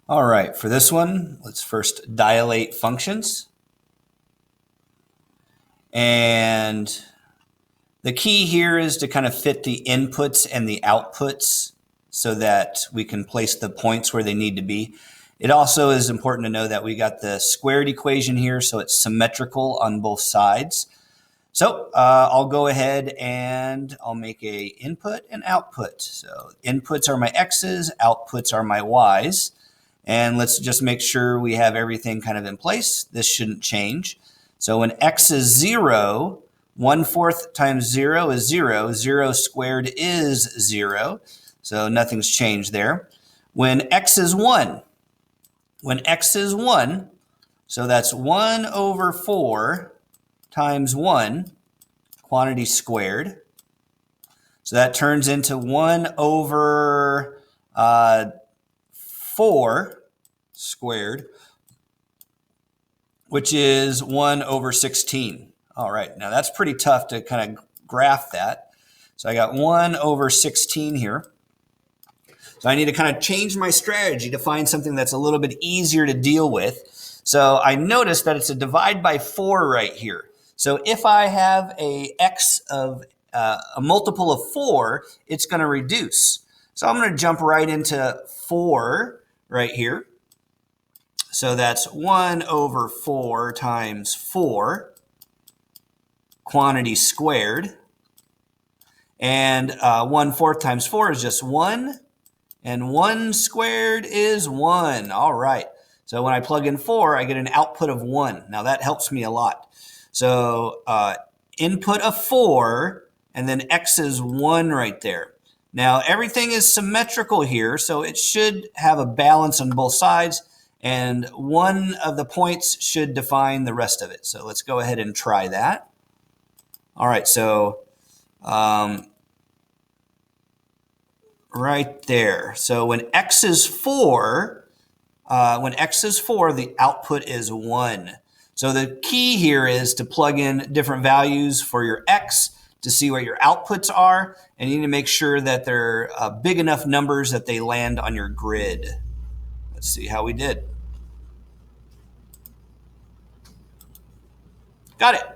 All right, for this one, let's first dilate functions. And the key here is to kind of fit the inputs and the outputs so that we can place the points where they need to be. It also is important to know that we got the squared equation here, so it's symmetrical on both sides. So I'll go ahead and I'll make a input and output. So inputs are my x's, outputs are my y's. And let's just make sure we have everything kind of in place. This shouldn't change. So when x is 0, 1/4 times 0 is 0. 0 squared is 0. So nothing's changed there. When x is 1, so that's 1/4 times 1, quantity squared. So that turns into 1/4 squared, which is 1/16. All right, now that's pretty tough to kind of graph that. So I got 1/16 here. So I need to kind of change my strategy to find something that's a little bit easier to deal with. So I noticed that it's a divide by 4 right here. So if I have a x of a multiple of 4, it's going to reduce. So I'm going to jump right into 4 right here. So that's 1/4 times 4, quantity squared. And 1/4 times 4 is just 1. And 1 squared is 1. All right. So when I plug in 4, I get an output of 1. Now that helps me a lot. So input of 4, and then x is 1 right there. Now everything is symmetrical here, so it should have a balance on both sides, and one of the points should define the rest of it. So let's go ahead and try that. All right, so right there. So when x is 4, the output is 1. So the key here is to plug in different values for your x to see what your outputs are, and you need to make sure that they're big enough numbers that they land on your grid. Let's see how we did. Got it.